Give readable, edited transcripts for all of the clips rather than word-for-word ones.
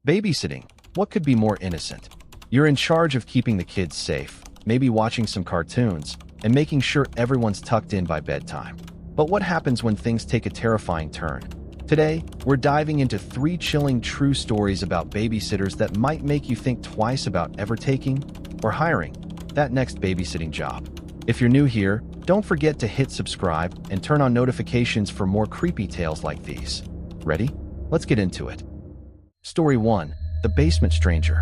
Babysitting. What could be more innocent? You're in charge of keeping the kids safe, maybe watching some cartoons, and making sure everyone's tucked in by bedtime. But what happens when things take a terrifying turn? Today, we're diving into 3 chilling true stories about babysitters that might make you think twice about ever taking or hiring that next babysitting job. If you're new here, don't forget to hit subscribe and turn on notifications for more creepy tales like these. Ready? Let's get into it. Story 1. The Basement Stranger.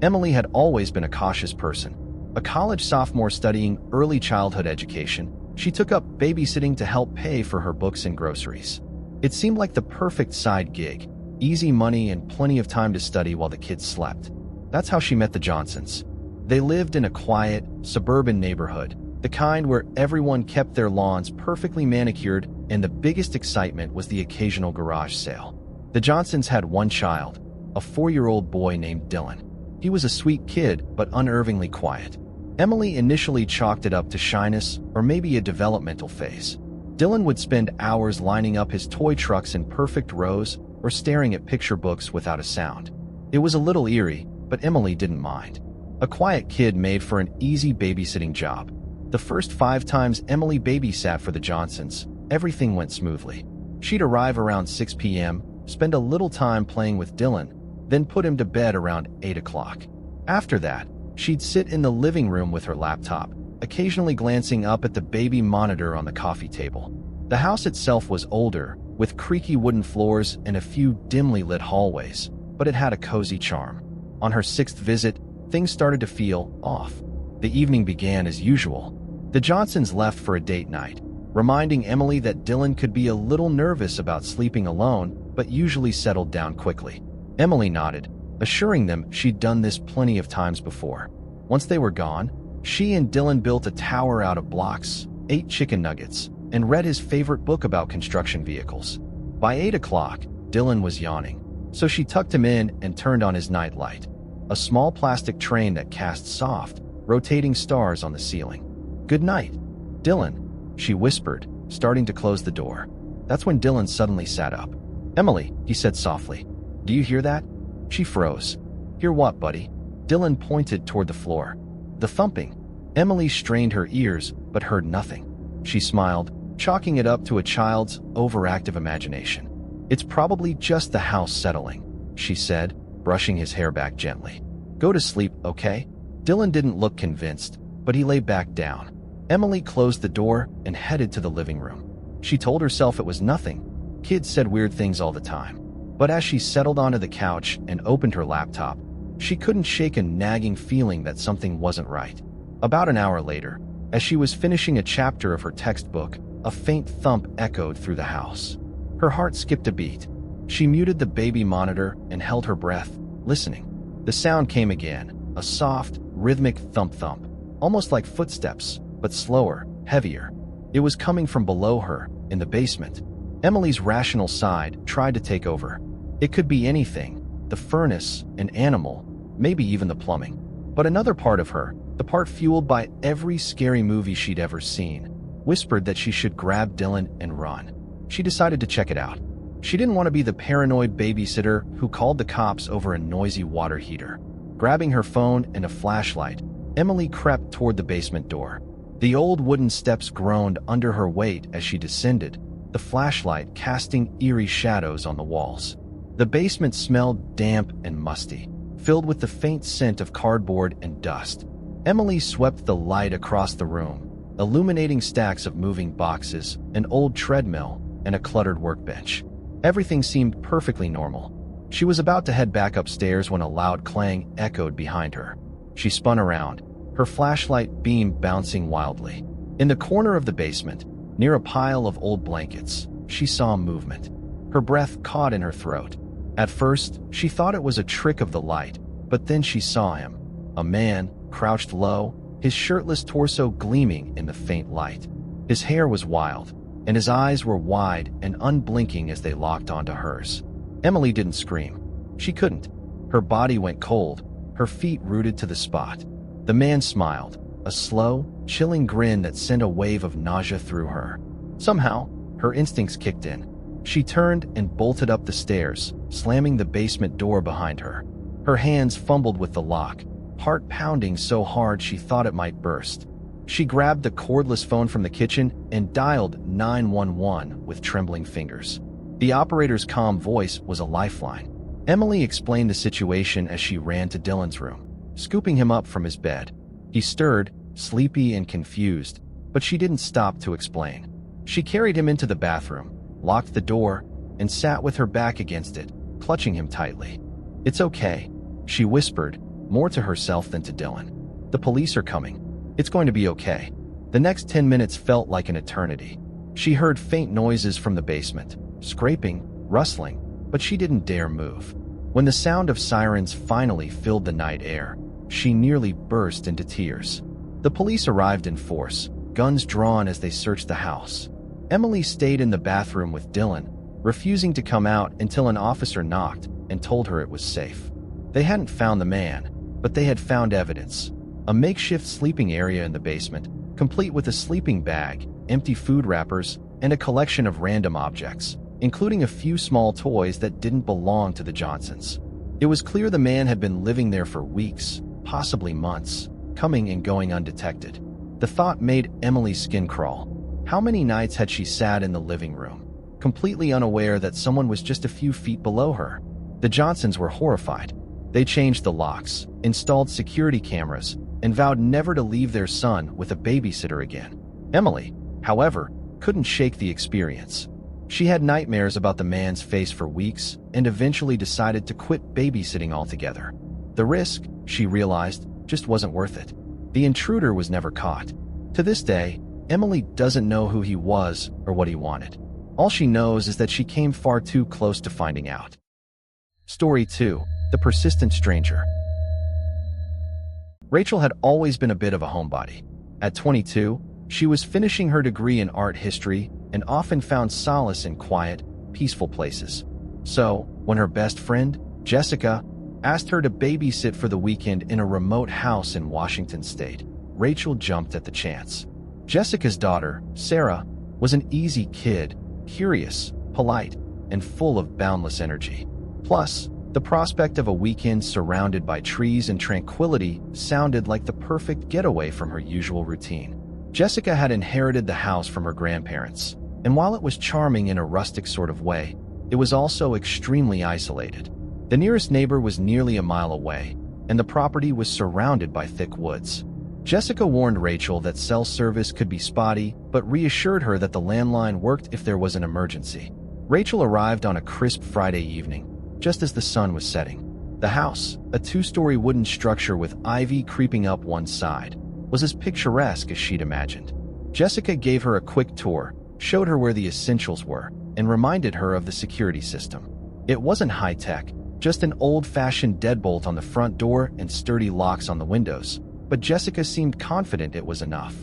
Emily had always been a cautious person. A college sophomore studying early childhood education, she took up babysitting to help pay for her books and groceries. It seemed like the perfect side gig, easy money and plenty of time to study while the kids slept. That's how she met the Johnsons. They lived in a quiet, suburban neighborhood, the kind where everyone kept their lawns perfectly manicured, and the biggest excitement was the occasional garage sale. The Johnsons had one child, a 4-year-old boy named Dylan. He was a sweet kid, but unnervingly quiet. Emily initially chalked it up to shyness or maybe a developmental phase. Dylan would spend hours lining up his toy trucks in perfect rows or staring at picture books without a sound. It was a little eerie, but Emily didn't mind. A quiet kid made for an easy babysitting job. The first 5 times Emily babysat for the Johnsons, everything went smoothly. She'd arrive around 6 p.m., spend a little time playing with Dylan, then put him to bed around 8 o'clock. After that, she'd sit in the living room with her laptop, occasionally glancing up at the baby monitor on the coffee table. The house itself was older, with creaky wooden floors and a few dimly lit hallways, but it had a cozy charm. On her 6th visit, things started to feel off. The evening began as usual. The Johnsons left for a date night, reminding Emily that Dylan could be a little nervous about sleeping alone, but usually settled down quickly. Emily nodded, assuring them she'd done this plenty of times before. Once they were gone, she and Dylan built a tower out of blocks, ate chicken nuggets, and read his favorite book about construction vehicles. By 8 o'clock, Dylan was yawning, so she tucked him in and turned on his night light, a small plastic train that cast soft, rotating stars on the ceiling. "Good night, Dylan," she whispered, starting to close the door. That's when Dylan suddenly sat up. "Emily," he said softly, "do you hear that?" She froze. "Hear what, buddy?" Dylan pointed toward the floor. "The thumping." Emily strained her ears, but heard nothing. She smiled, chalking it up to a child's overactive imagination. "It's probably just the house settling," she said, brushing his hair back gently. "Go to sleep, okay?" Dylan didn't look convinced, but he lay back down. Emily closed the door and headed to the living room. She told herself it was nothing. Kids said weird things all the time. But as she settled onto the couch and opened her laptop, she couldn't shake a nagging feeling that something wasn't right. About an hour later, as she was finishing a chapter of her textbook, a faint thump echoed through the house. Her heart skipped a beat. She muted the baby monitor and held her breath, listening. The sound came again, a soft, rhythmic thump-thump, almost like footsteps, but slower, heavier. It was coming from below her, in the basement. Emily's rational side tried to take over. It could be anything, the furnace, an animal, maybe even the plumbing. But another part of her, the part fueled by every scary movie she'd ever seen, whispered that she should grab Dylan and run. She decided to check it out. She didn't want to be the paranoid babysitter who called the cops over a noisy water heater. Grabbing her phone and a flashlight, Emily crept toward the basement door. The old wooden steps groaned under her weight as she descended, the flashlight casting eerie shadows on the walls. The basement smelled damp and musty, filled with the faint scent of cardboard and dust. Emily swept the light across the room, illuminating stacks of moving boxes, an old treadmill, and a cluttered workbench. Everything seemed perfectly normal. She was about to head back upstairs when a loud clang echoed behind her. She spun around, her flashlight beam bouncing wildly. In the corner of the basement, near a pile of old blankets, she saw movement. Her breath caught in her throat. At first, she thought it was a trick of the light, but then she saw him. A man, crouched low, his shirtless torso gleaming in the faint light. His hair was wild, and his eyes were wide and unblinking as they locked onto hers. Emily didn't scream. She couldn't. Her body went cold, her feet rooted to the spot. The man smiled, a slow, chilling grin that sent a wave of nausea through her. Somehow, her instincts kicked in. She turned and bolted up the stairs, slamming the basement door behind her. Her hands fumbled with the lock, heart pounding so hard she thought it might burst. She grabbed the cordless phone from the kitchen and dialed 911 with trembling fingers. The operator's calm voice was a lifeline. Emily explained the situation as she ran to Dylan's room, scooping him up from his bed. He stirred, sleepy and confused, but she didn't stop to explain. She carried him into the bathroom, locked the door, and sat with her back against it, clutching him tightly. "It's okay," she whispered, more to herself than to Dylan. "The police are coming. It's going to be okay." The next 10 minutes felt like an eternity. She heard faint noises from the basement, scraping, rustling, but she didn't dare move. When the sound of sirens finally filled the night air, she nearly burst into tears. The police arrived in force, guns drawn as they searched the house. Emily stayed in the bathroom with Dylan, refusing to come out until an officer knocked and told her it was safe. They hadn't found the man, but they had found evidence. A makeshift sleeping area in the basement, complete with a sleeping bag, empty food wrappers, and a collection of random objects, including a few small toys that didn't belong to the Johnsons. It was clear the man had been living there for weeks, possibly months, coming and going undetected. The thought made Emily's skin crawl. How many nights had she sat in the living room, completely unaware that someone was just a few feet below her? The Johnsons were horrified. They changed the locks, installed security cameras, and vowed never to leave their son with a babysitter again. Emily, however, couldn't shake the experience. She had nightmares about the man's face for weeks and eventually decided to quit babysitting altogether. The risk, she realized, just wasn't worth it. The intruder was never caught. To this day, Emily doesn't know who he was or what he wanted. All she knows is that she came far too close to finding out. Story 2. The Persistent Stranger. Rachel had always been a bit of a homebody. At 22, she was finishing her degree in art history and often found solace in quiet, peaceful places. So, when her best friend, Jessica, asked her to babysit for the weekend in a remote house in Washington state, Rachel jumped at the chance. Jessica's daughter, Sarah, was an easy kid, curious, polite, and full of boundless energy. Plus, the prospect of a weekend surrounded by trees and tranquility sounded like the perfect getaway from her usual routine. Jessica had inherited the house from her grandparents, and while it was charming in a rustic sort of way, it was also extremely isolated. The nearest neighbor was nearly a mile away, and the property was surrounded by thick woods. Jessica warned Rachel that cell service could be spotty, but reassured her that the landline worked if there was an emergency. Rachel arrived on a crisp Friday evening, just as the sun was setting. The house, a two-story wooden structure with ivy creeping up one side, was as picturesque as she'd imagined. Jessica gave her a quick tour, showed her where the essentials were, and reminded her of the security system. It wasn't high-tech, just an old-fashioned deadbolt on the front door and sturdy locks on the windows, but Jessica seemed confident it was enough.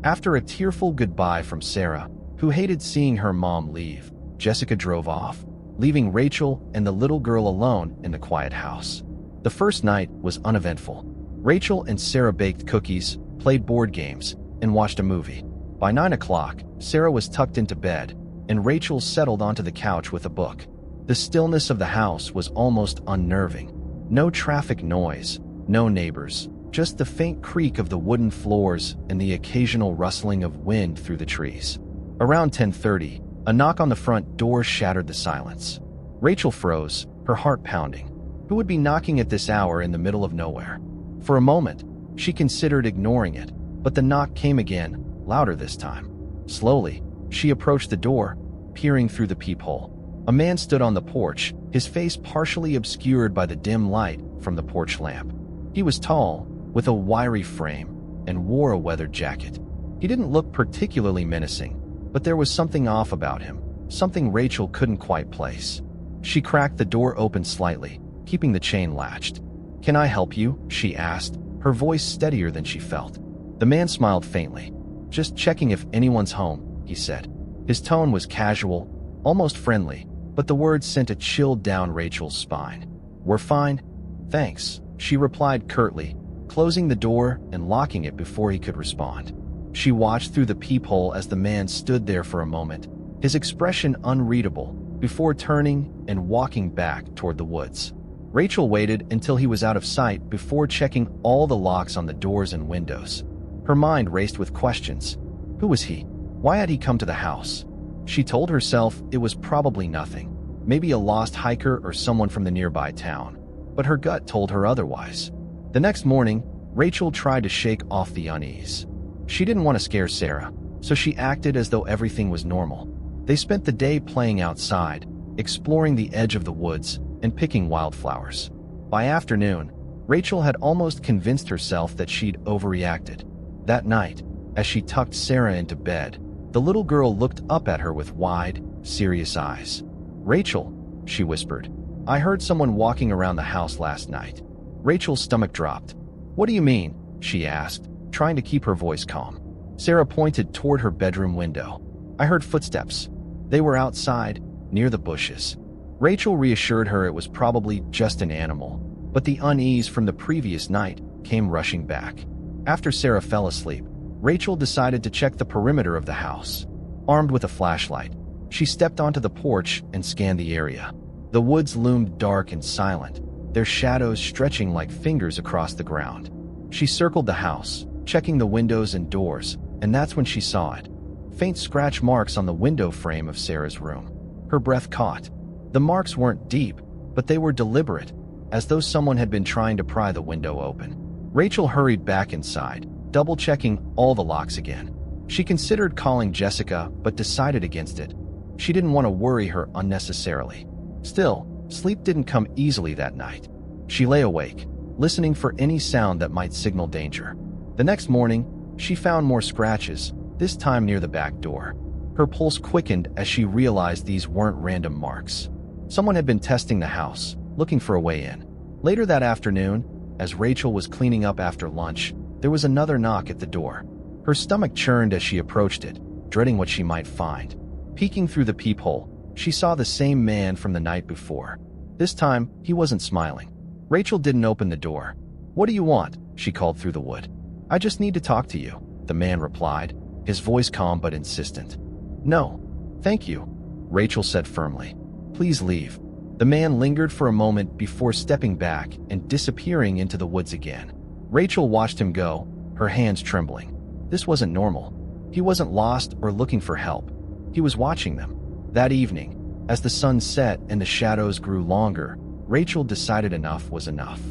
After a tearful goodbye from Sarah, who hated seeing her mom leave, Jessica drove off, leaving Rachel and the little girl alone in the quiet house. The first night was uneventful. Rachel and Sarah baked cookies, played board games, and watched a movie. By 9 o'clock, Sarah was tucked into bed, and Rachel settled onto the couch with a book. The stillness of the house was almost unnerving. No traffic noise, no neighbors, just the faint creak of the wooden floors and the occasional rustling of wind through the trees. Around 10:30, a knock on the front door shattered the silence. Rachel froze, her heart pounding. Who would be knocking at this hour in the middle of nowhere? For a moment, she considered ignoring it, but the knock came again, louder this time. Slowly, she approached the door, peering through the peephole. A man stood on the porch, his face partially obscured by the dim light from the porch lamp. He was tall, with a wiry frame, and wore a weathered jacket. He didn't look particularly menacing, but there was something off about him, something Rachel couldn't quite place. She cracked the door open slightly, keeping the chain latched. "Can I help you?" she asked, her voice steadier than she felt. The man smiled faintly. "Just checking if anyone's home," he said. His tone was casual, almost friendly, but the words sent a chill down Rachel's spine. "We're fine, thanks," she replied curtly, closing the door and locking it before he could respond. She watched through the peephole as the man stood there for a moment, his expression unreadable, before turning and walking back toward the woods. Rachel waited until he was out of sight before checking all the locks on the doors and windows. Her mind raced with questions. Who was he? Why had he come to the house? She told herself it was probably nothing, maybe a lost hiker or someone from the nearby town, but her gut told her otherwise. The next morning, Rachel tried to shake off the unease. She didn't want to scare Sarah, so she acted as though everything was normal. They spent the day playing outside, exploring the edge of the woods, and picking wildflowers. By afternoon, Rachel had almost convinced herself that she'd overreacted. That night, as she tucked Sarah into bed, the little girl looked up at her with wide, serious eyes. "Rachel," she whispered, "I heard someone walking around the house last night." Rachel's stomach dropped. "What do you mean?" she asked, trying to keep her voice calm. Sarah pointed toward her bedroom window. "I heard footsteps. They were outside, near the bushes." Rachel reassured her it was probably just an animal, but the unease from the previous night came rushing back. After Sarah fell asleep, Rachel decided to check the perimeter of the house. Armed with a flashlight, she stepped onto the porch and scanned the area. The woods loomed dark and silent, their shadows stretching like fingers across the ground. She circled the house, checking the windows and doors, and that's when she saw it. Faint scratch marks on the window frame of Sarah's room. Her breath caught. The marks weren't deep, but they were deliberate, as though someone had been trying to pry the window open. Rachel hurried back inside, double-checking all the locks again. She considered calling Jessica, but decided against it. She didn't want to worry her unnecessarily. Still, sleep didn't come easily that night. She lay awake, listening for any sound that might signal danger. The next morning, she found more scratches, this time near the back door. Her pulse quickened as she realized these weren't random marks. Someone had been testing the house, looking for a way in. Later that afternoon, as Rachel was cleaning up after lunch, there was another knock at the door. Her stomach churned as she approached it, dreading what she might find. Peeking through the peephole, she saw the same man from the night before. This time, he wasn't smiling. Rachel didn't open the door. "What do you want?" she called through the wood. "I just need to talk to you," the man replied, his voice calm but insistent. "No, thank you," Rachel said firmly. "Please leave." The man lingered for a moment before stepping back and disappearing into the woods again. Rachel watched him go, her hands trembling. This wasn't normal. He wasn't lost or looking for help. He was watching them. That evening, as the sun set and the shadows grew longer, Rachel decided enough was enough.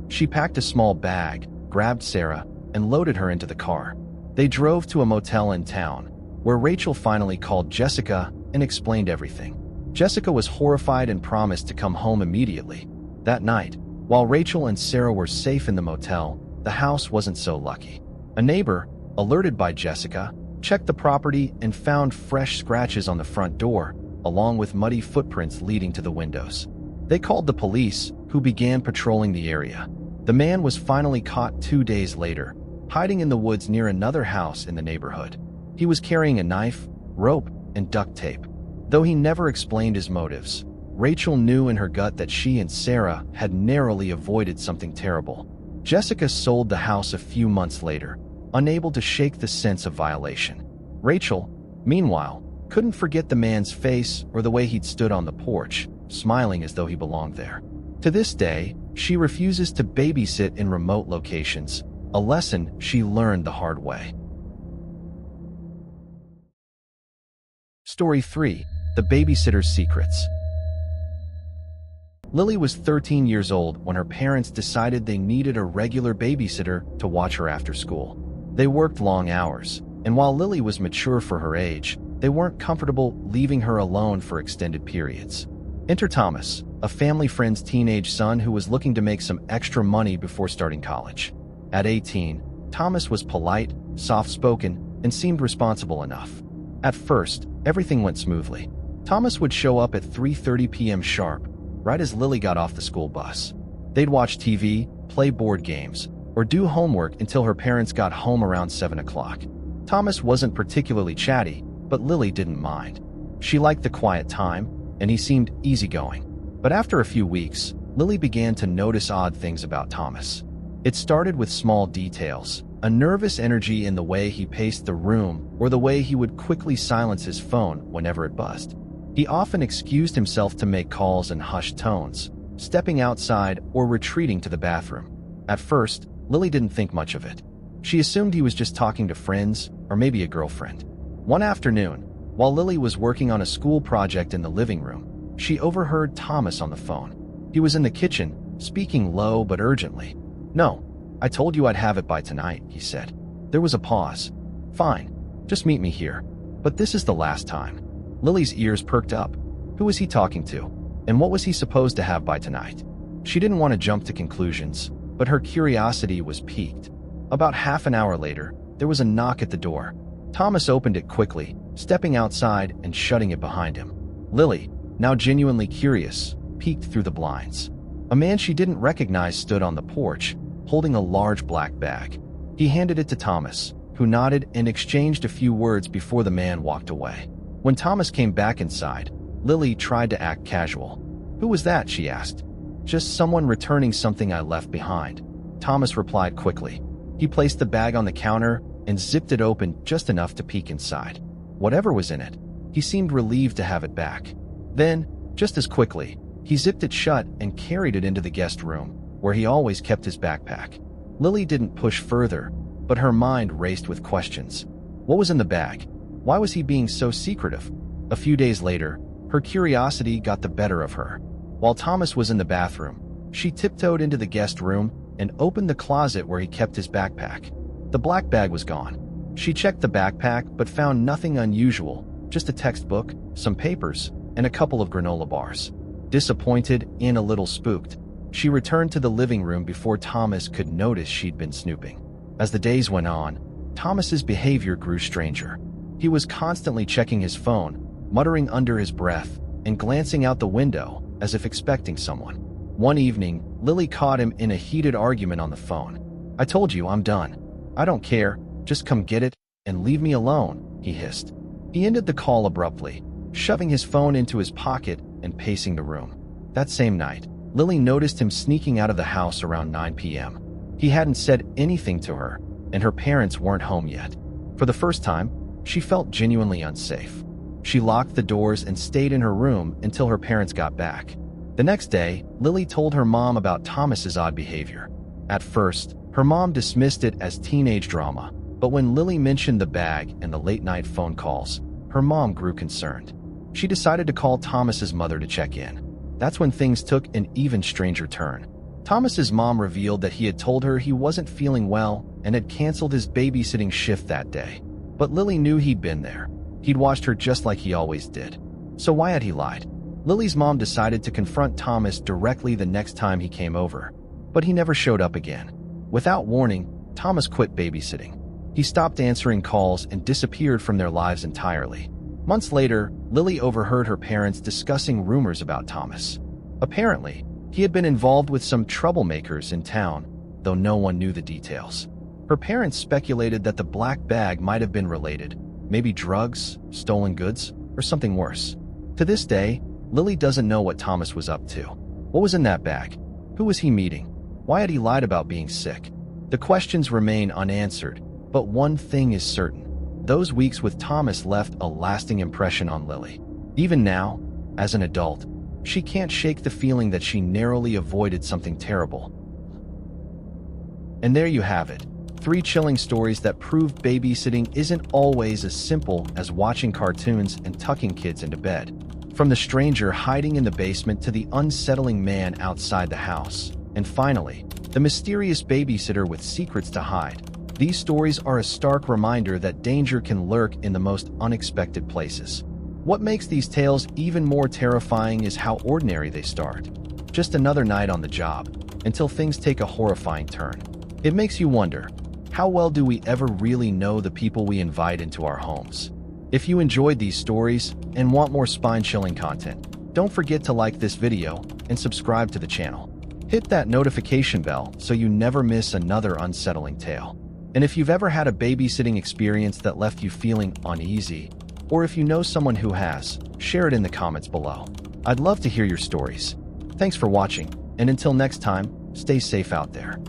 She packed a small bag, grabbed Sarah, and loaded her into the car. They drove to a motel in town, where Rachel finally called Jessica and explained everything. Jessica was horrified and promised to come home immediately. That night, while Rachel and Sarah were safe in the motel, the house wasn't so lucky. A neighbor, alerted by Jessica, checked the property and found fresh scratches on the front door, along with muddy footprints leading to the windows. They called the police, who began patrolling the area. The man was finally caught 2 days later, hiding in the woods near another house in the neighborhood. He was carrying a knife, rope, and duct tape. Though he never explained his motives, Rachel knew in her gut that she and Sarah had narrowly avoided something terrible. Jessica sold the house a few months later, unable to shake the sense of violation. Rachel, meanwhile, couldn't forget the man's face or the way he'd stood on the porch, smiling as though he belonged there. To this day, she refuses to babysit in remote locations, a lesson she learned the hard way. Story 3. The Babysitter's Secrets. Lily was 13 years old when her parents decided they needed a regular babysitter to watch her after school. They worked long hours, and while Lily was mature for her age, they weren't comfortable leaving her alone for extended periods. Enter Thomas, a family friend's teenage son who was looking to make some extra money before starting college. At 18, Thomas was polite, soft-spoken, and seemed responsible enough. At first, everything went smoothly. Thomas would show up at 3:30 p.m. sharp, right as Lily got off the school bus. They'd watch TV, play board games, or do homework until her parents got home around 7 o'clock. Thomas wasn't particularly chatty, but Lily didn't mind. She liked the quiet time, and he seemed easygoing. But after a few weeks, Lily began to notice odd things about Thomas. It started with small details, a nervous energy in the way he paced the room or the way he would quickly silence his phone whenever it buzzed. He often excused himself to make calls in hushed tones, stepping outside or retreating to the bathroom. At first, Lily didn't think much of it. She assumed he was just talking to friends or maybe a girlfriend. One afternoon, while Lily was working on a school project in the living room, she overheard Thomas on the phone. He was in the kitchen, speaking low but urgently. "No, I told you I'd have it by tonight," he said. There was a pause. "Fine, just meet me here. But this is the last time." Lily's ears perked up. Who was he talking to? And what was he supposed to have by tonight? She didn't want to jump to conclusions, but her curiosity was piqued. About half an hour later, there was a knock at the door. Thomas opened it quickly, stepping outside and shutting it behind him. Lily, now genuinely curious, peeked through the blinds. A man she didn't recognize stood on the porch, holding a large black bag. He handed it to Thomas, who nodded and exchanged a few words before the man walked away. When Thomas came back inside, Lily tried to act casual. "Who was that?" she asked. "Just someone returning something I left behind," Thomas replied quickly. He placed the bag on the counter and zipped it open just enough to peek inside. Whatever was in it, he seemed relieved to have it back. Then, just as quickly, he zipped it shut and carried it into the guest room, where he always kept his backpack. Lily didn't push further, but her mind raced with questions. What was in the bag? Why was he being so secretive? A few days later, her curiosity got the better of her. While Thomas was in the bathroom, she tiptoed into the guest room and opened the closet where he kept his backpack. The black bag was gone. She checked the backpack but found nothing unusual, just a textbook, some papers, and a couple of granola bars. Disappointed and a little spooked, she returned to the living room before Thomas could notice she'd been snooping. As the days went on, Thomas's behavior grew stranger. He was constantly checking his phone, muttering under his breath, and glancing out the window as if expecting someone. One evening, Lily caught him in a heated argument on the phone. "I told you I'm done. I don't care, just come get it and leave me alone," he hissed. He ended the call abruptly, shoving his phone into his pocket and pacing the room. That same night, Lily noticed him sneaking out of the house around 9 p.m. He hadn't said anything to her, and her parents weren't home yet. For the first time, she felt genuinely unsafe. She locked the doors and stayed in her room until her parents got back. The next day, Lily told her mom about Thomas's odd behavior. At first, her mom dismissed it as teenage drama, but when Lily mentioned the bag and the late-night phone calls, her mom grew concerned. She decided to call Thomas's mother to check in. That's when things took an even stranger turn. Thomas's mom revealed that he had told her he wasn't feeling well and had canceled his babysitting shift that day. But Lily knew he'd been there. He'd watched her just like he always did. So why had he lied? Lily's mom decided to confront Thomas directly the next time he came over, but he never showed up again. Without warning, Thomas quit babysitting. He stopped answering calls and disappeared from their lives entirely. Months later, Lily overheard her parents discussing rumors about Thomas. Apparently, he had been involved with some troublemakers in town, though no one knew the details. Her parents speculated that the black bag might have been related, maybe drugs, stolen goods, or something worse. To this day, Lily doesn't know what Thomas was up to. What was in that bag? Who was he meeting? Why had he lied about being sick? The questions remain unanswered, but one thing is certain. Those weeks with Thomas left a lasting impression on Lily. Even now, as an adult, she can't shake the feeling that she narrowly avoided something terrible. And there you have it. 3 chilling stories that prove babysitting isn't always as simple as watching cartoons and tucking kids into bed. From the stranger hiding in the basement to the unsettling man outside the house. And finally, the mysterious babysitter with secrets to hide. These stories are a stark reminder that danger can lurk in the most unexpected places. What makes these tales even more terrifying is how ordinary they start. Just another night on the job, until things take a horrifying turn. It makes you wonder, how well do we ever really know the people we invite into our homes? If you enjoyed these stories and want more spine-chilling content, don't forget to like this video and subscribe to the channel. Hit that notification bell so you never miss another unsettling tale. And if you've ever had a babysitting experience that left you feeling uneasy, or if you know someone who has, share it in the comments below. I'd love to hear your stories. Thanks for watching, and until next time, stay safe out there.